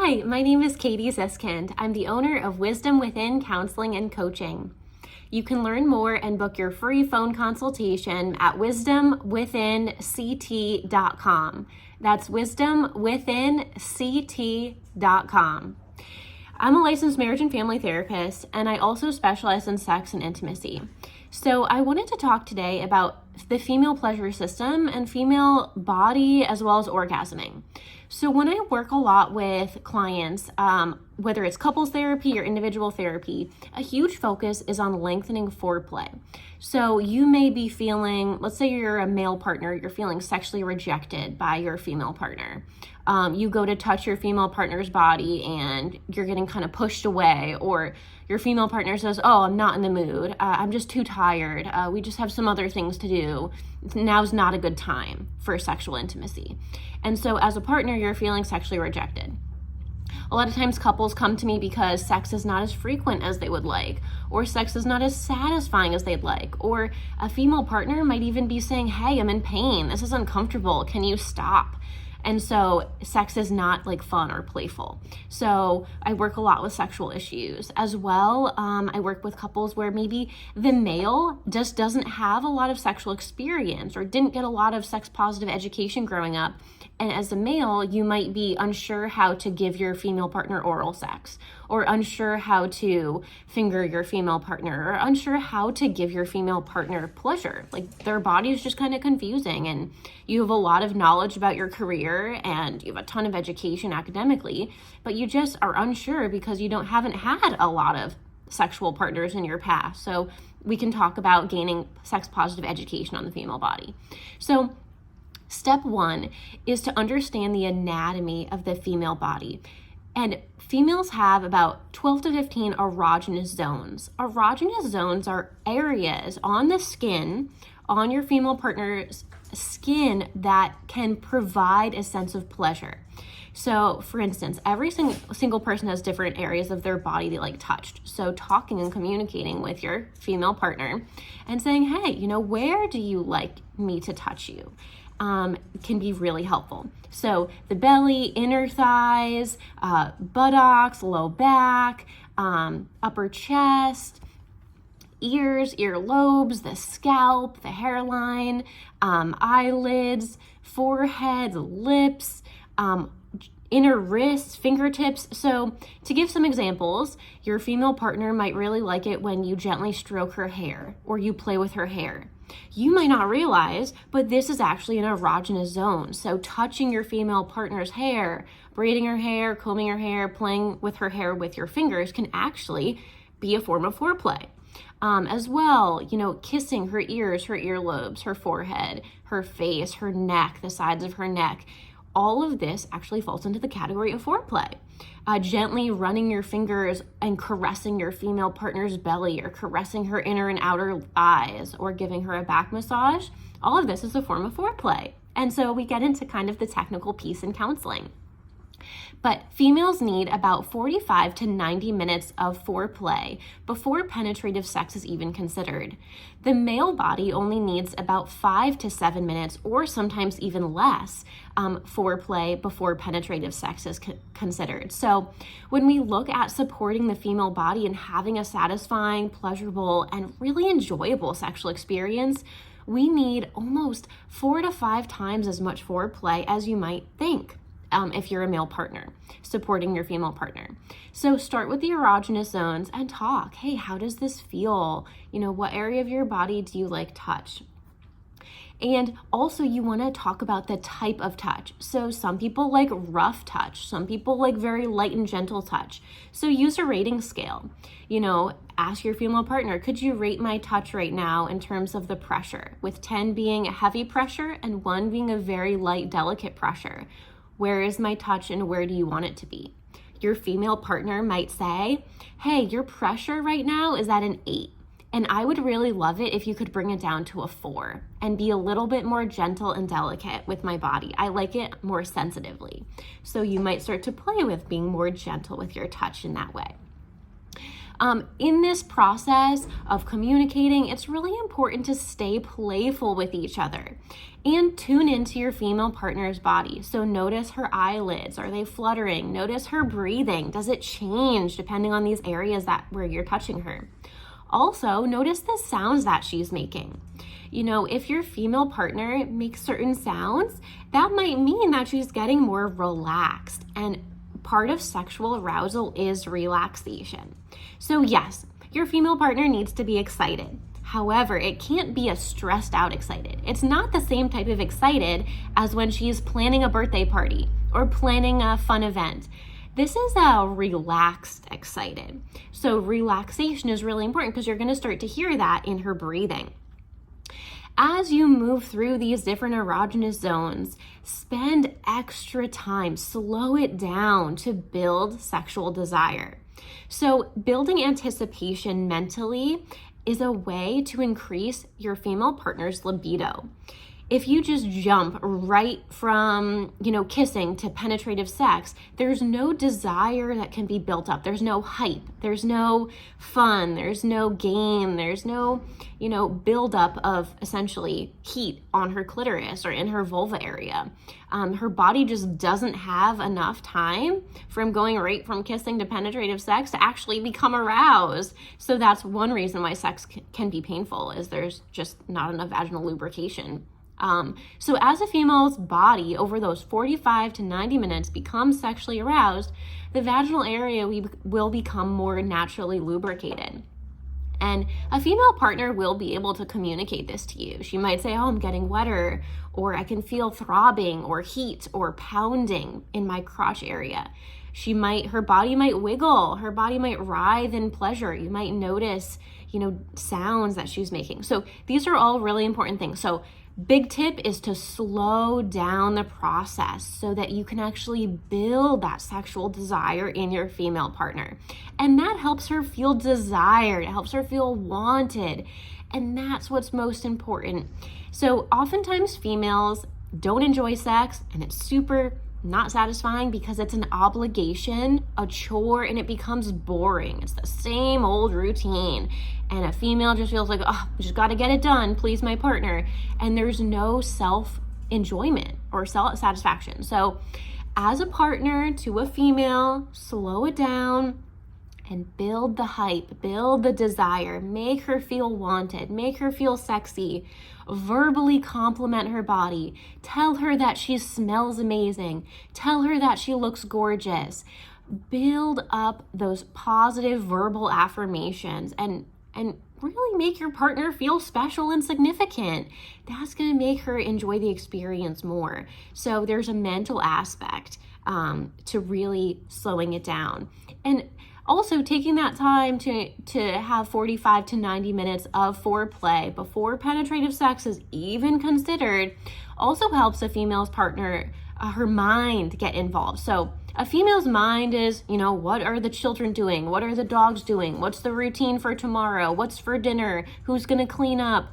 Hi, my name is Katie Ziskind. I'm the owner of Wisdom Within Counseling and Coaching. You can learn more and book your free phone consultation at wisdomwithinct.com. That's wisdomwithinct.com. I'm a licensed marriage and family therapist, and I also specialize in sex and intimacy. So I wanted to talk today about the female pleasure system and female body as well as orgasming. So when I work a lot with clients, whether it's couples therapy or individual therapy, a huge focus is on lengthening foreplay. So you may be feeling, let's say you're a male partner, you're feeling sexually rejected by your female partner. You go to touch your female partner's body and you're getting kind of pushed away, or your female partner says, oh, I'm not in the mood. I'm just too tired. We just have some other things to do. Now's not a good time for sexual intimacy. And so as a partner, you're feeling sexually rejected. A lot of times couples come to me because sex is not as frequent as they would like, or sex is not as satisfying as they'd like, or a female partner might even be saying, hey, I'm in pain. This is uncomfortable. Can you stop? And so sex is not like fun or playful. So I work a lot with sexual issues as well. I work with couples where maybe the male just doesn't have a lot of sexual experience or didn't get a lot of sex positive education growing up. And as a male, you might be unsure how to give your female partner oral sex, or unsure how to finger your female partner, or unsure how to give your female partner pleasure. Like their body is just kind of confusing, and you have a lot of knowledge about your career and you have a ton of education academically, but you just are unsure because you haven't had a lot of sexual partners in your past. So we can talk about gaining sex positive education on the female body. So step one is to understand the anatomy of the female body. And females have about 12 to 15 erogenous zones. Erogenous zones are areas on the skin, on your female partner's skin, that can provide a sense of pleasure. So for instance, every single person has different areas of their body they like touched. So talking and communicating with your female partner and saying, hey, where do you like me to touch you? Can be really helpful. So the belly, inner thighs, buttocks, low back, upper chest, ears, earlobes, the scalp, the hairline, eyelids, forehead, lips, inner wrists, fingertips. So to give some examples, your female partner might really like it when you gently stroke her hair or you play with her hair. You might not realize, but this is actually an erogenous zone. So touching your female partner's hair, braiding her hair, combing her hair, playing with her hair with your fingers can actually be a form of foreplay. As well, kissing her ears, her earlobes, her forehead, her face, her neck, the sides of her neck. All of this actually falls into the category of foreplay. Gently running your fingers and caressing your female partner's belly, or caressing her inner and outer eyes, or giving her a back massage. All of this is a form of foreplay. And so we get into kind of the technical piece in counseling. But females need about 45 to 90 minutes of foreplay before penetrative sex is even considered. The male body only needs about 5 to 7 minutes, or sometimes even less, foreplay before penetrative sex is considered. So when we look at supporting the female body and having a satisfying, pleasurable, and really enjoyable sexual experience, we need almost 4 to 5 times as much foreplay as you might think. If you're a male partner, supporting your female partner. So start with the erogenous zones and talk. Hey, how does this feel? What area of your body do you like touch? And also you want to talk about the type of touch. So some people like rough touch. Some people like very light and gentle touch. So use a rating scale. Ask your female partner, could you rate my touch right now in terms of the pressure, with 10 being a heavy pressure and 1 being a very light, delicate pressure. Where is my touch and where do you want it to be? Your female partner might say, hey, your pressure right now is at an 8. And I would really love it if you could bring it down to a 4 and be a little bit more gentle and delicate with my body. I like it more sensitively. So you might start to play with being more gentle with your touch in that way. In this process of communicating, it's really important to stay playful with each other and tune into your female partner's body. So notice her eyelids. Are they fluttering? Notice her breathing. Does it change depending on these areas where you're touching her? Also, notice the sounds that she's making. If your female partner makes certain sounds, that might mean that she's getting more relaxed. And part of sexual arousal is relaxation. So yes, your female partner needs to be excited. However, it can't be a stressed out excited. It's not the same type of excited as when she's planning a birthday party or planning a fun event. This is a relaxed excited. So relaxation is really important because you're going to start to hear that in her breathing. As you move through these different erogenous zones, spend extra time, slow it down to build sexual desire. So building anticipation mentally is a way to increase your female partner's libido. If you just jump right from, kissing to penetrative sex, there's no desire that can be built up. There's no hype. There's no fun. There's no game. There's no, buildup of essentially heat on her clitoris or in her vulva area. Her body just doesn't have enough time from going right from kissing to penetrative sex to actually become aroused. So that's one reason why sex can be painful, is there's just not enough vaginal lubrication. So as a female's body over those 45 to 90 minutes becomes sexually aroused, the vaginal area will become more naturally lubricated. And a female partner will be able to communicate this to you. She might say, I'm getting wetter, or I can feel throbbing or heat or pounding in my crotch area. Her body might wiggle, her body might writhe in pleasure. You might notice, sounds that she's making. So these are all really important things. So big tip is to slow down the process so that you can actually build that sexual desire in your female partner. And that helps her feel desired. It helps her feel wanted. And that's what's most important. So oftentimes females don't enjoy sex, and it's super not satisfying because it's an obligation, a chore, and it becomes boring. It's the same old routine. And a female just feels like, I just got to get it done, please my partner. And there's no self-enjoyment or self-satisfaction. So as a partner to a female, slow it down and build the hype, build the desire, make her feel wanted, make her feel sexy, verbally compliment her body, tell her that she smells amazing, tell her that she looks gorgeous. Build up those positive verbal affirmations and really make your partner feel special and significant. That's going to make her enjoy the experience more. So there's a mental aspect to really slowing it down. And also taking that time to have 45 to 90 minutes of foreplay before penetrative sex is even considered also helps a female's partner, her mind, get involved. So a female's mind is, what are the children doing? What are the dogs doing? What's the routine for tomorrow? What's for dinner? Who's going to clean up?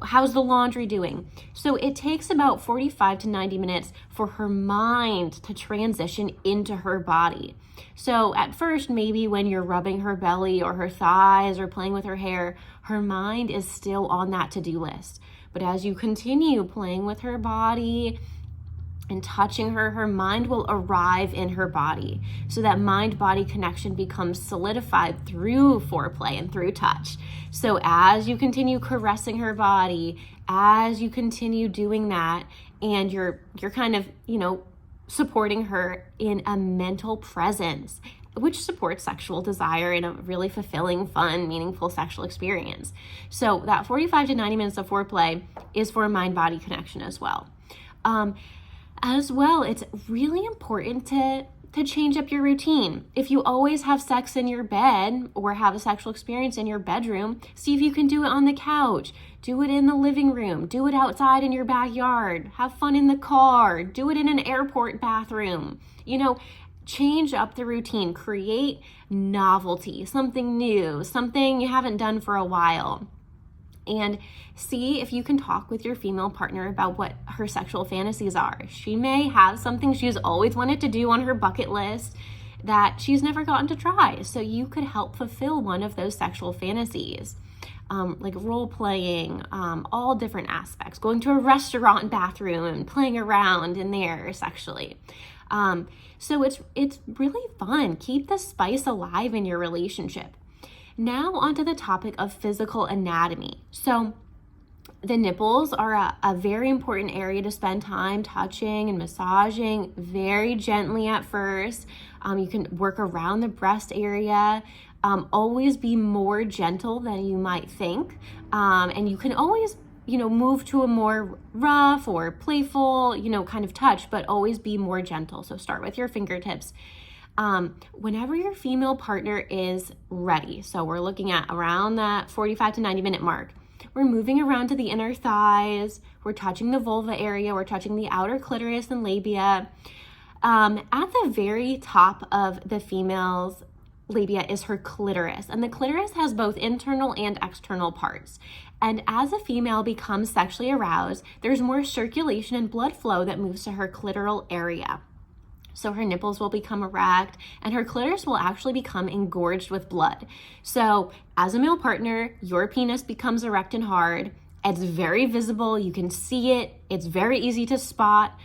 How's the laundry doing? So it takes about 45 to 90 minutes for her mind to transition into her body. So at first, maybe when you're rubbing her belly or her thighs or playing with her hair, her mind is still on that to-do list. But as you continue playing with her body and touching her, her mind will arrive in her body. So that mind-body connection becomes solidified through foreplay and through touch. So as you continue caressing her body, as you continue doing that, and you're kind of, supporting her in a mental presence, which supports sexual desire in a really fulfilling, fun, meaningful sexual experience. So that 45 to 90 minutes of foreplay is for a mind-body connection as well. It's really important to change up your routine. If you always have sex in your bed or have a sexual experience in your bedroom, see if you can do it on the couch. Do it in the living room. Do it outside in your backyard. Have fun in the car. Do it in an airport bathroom. Change up the routine. Create novelty, something new, something you haven't done for a while. And see if you can talk with your female partner about what her sexual fantasies are. She may have something she's always wanted to do on her bucket list. that she's never gotten to try. So you could help fulfill one of those sexual fantasies. Like role playing, all different aspects, going to a restaurant bathroom and playing around in there sexually. So it's really fun. Keep the spice alive in your relationship. Now onto the topic of physical anatomy. So the nipples are a very important area to spend time touching and massaging very gently at first. You can work around the breast area. Always be more gentle than you might think. And you can always, move to a more rough or playful, kind of touch, but always be more gentle. So start with your fingertips. Whenever your female partner is ready, so we're looking at around that 45 to 90 minute mark, we're moving around to the inner thighs, we're touching the vulva area, we're touching the outer clitoris and labia. At the very top of the female's labia is her clitoris, and the clitoris has both internal and external parts. And as a female becomes sexually aroused, there's more circulation and blood flow that moves to her clitoral area. So her nipples will become erect and her clitoris will actually become engorged with blood. So as a male partner, your penis becomes erect and hard. It's very visible. You can see it. It's very easy to spot.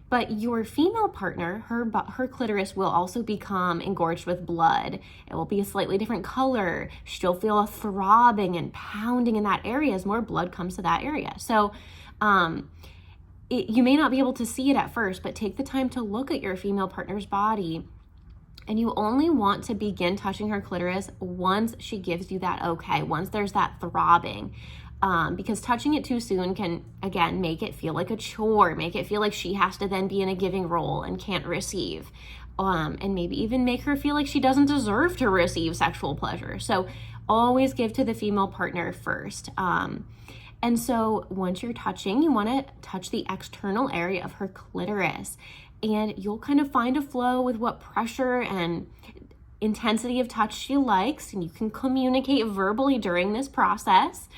But your female partner, her clitoris will also become engorged with blood. It will be a slightly different color. She'll feel a throbbing and pounding in that area as more blood comes to that area. So you may not be able to see it at first, but take the time to look at your female partner's body. And you only want to begin touching her clitoris once she gives you that okay, once there's that throbbing. Because touching it too soon can, again, make it feel like a chore, make it feel like she has to then be in a giving role and can't receive, and maybe even make her feel like she doesn't deserve to receive sexual pleasure. So always give to the female partner first. And so once you're touching, you want to touch the external area of her clitoris, and you'll kind of find a flow with what pressure and intensity of touch she likes, and you can communicate verbally during this process.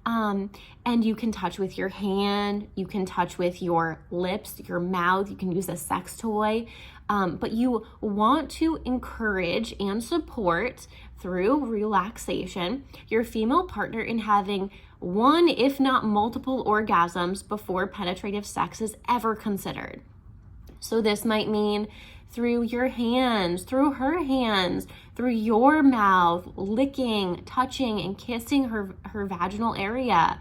And you can touch with your hand, you can touch with your lips, your mouth, you can use a sex toy, but you want to encourage and support through relaxation your female partner in having one, if not multiple orgasms before penetrative sex is ever considered. So this might mean through your hands, through her hands, through your mouth, licking, touching, and kissing her vaginal area.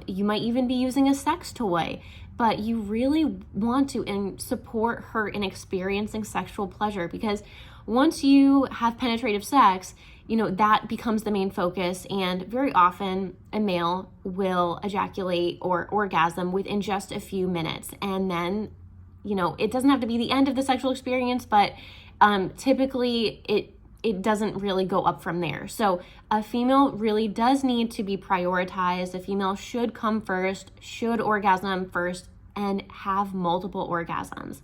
You might even be using a sex toy, but you really want to support her in experiencing sexual pleasure, because once you have penetrative sex, that becomes the main focus, and very often a male will ejaculate or orgasm within just a few minutes, and then it doesn't have to be the end of the sexual experience, but typically it doesn't really go up from there. So a female really does need to be prioritized. A female should come first, should orgasm first, and have multiple orgasms.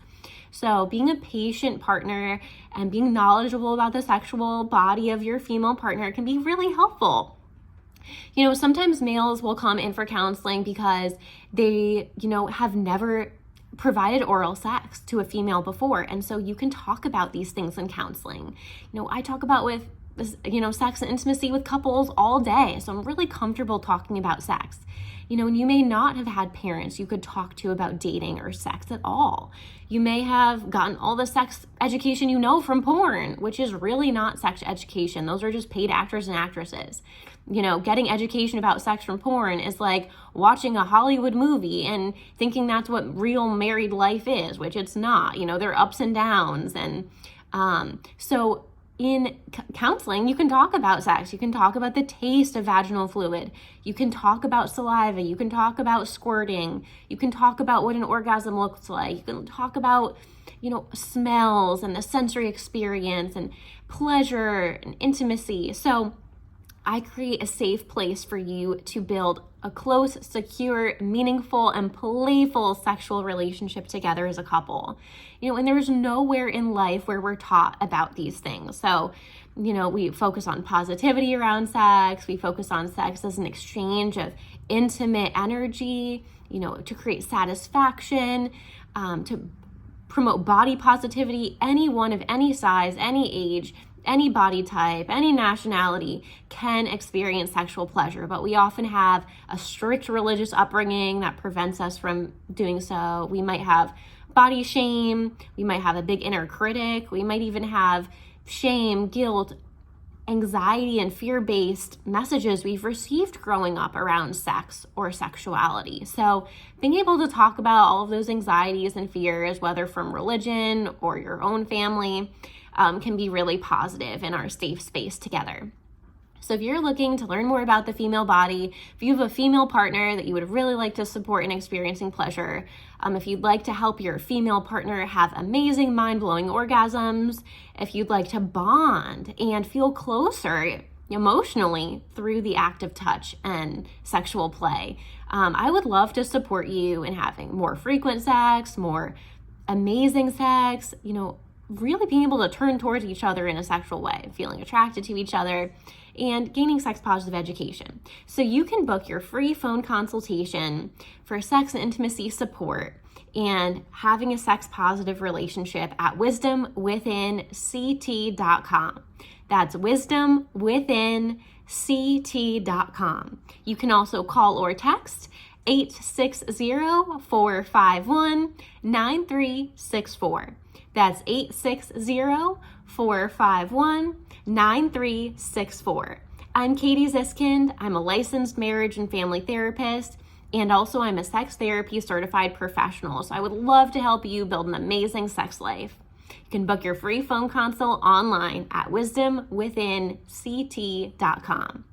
So being a patient partner and being knowledgeable about the sexual body of your female partner can be really helpful. Sometimes males will come in for counseling because they, have never provided oral sex to a female before. And so you can talk about these things in counseling. I talk about with, sex and intimacy with couples all day. So I'm really comfortable talking about sex. And you may not have had parents you could talk to about dating or sex at all. You may have gotten all the sex education from porn, which is really not sex education. Those are just paid actors and actresses. Getting education about sex from porn is like watching a Hollywood movie and thinking that's what real married life is, which it's not. There are ups and downs. And so in counseling, you can talk about sex. You can talk about the taste of vaginal fluid. You can talk about saliva. You can talk about squirting. You can talk about what an orgasm looks like. You can talk about, smells and the sensory experience and pleasure and intimacy. So I create a safe place for you to build a close, secure, meaningful, and playful sexual relationship together as a couple. And there's nowhere in life where we're taught about these things. So, we focus on positivity around sex. We focus on sex as an exchange of intimate energy, to create satisfaction, to promote body positivity. Anyone of any size, any age, any body type, any nationality can experience sexual pleasure, but we often have a strict religious upbringing that prevents us from doing so. We might have body shame, we might have a big inner critic, we might even have shame, guilt, anxiety, and fear-based messages we've received growing up around sex or sexuality. So being able to talk about all of those anxieties and fears, whether from religion or your own family, can be really positive in our safe space together. So if you're looking to learn more about the female body, if you have a female partner that you would really like to support in experiencing pleasure, if you'd like to help your female partner have amazing mind-blowing orgasms, if you'd like to bond and feel closer emotionally through the act of touch and sexual play, I would love to support you in having more frequent sex, more amazing sex, really being able to turn towards each other in a sexual way, feeling attracted to each other, and gaining sex positive education. So you can book your free phone consultation for sex and intimacy support and having a sex positive relationship at wisdomwithinct.com. That's wisdomwithinct.com. You can also call or text 860-451-9364. That's 860-451-9364. I'm Katie Ziskind. I'm a licensed marriage and family therapist, and also I'm a sex therapy certified professional. So I would love to help you build an amazing sex life. You can book your free phone consult online at wisdomwithinct.com.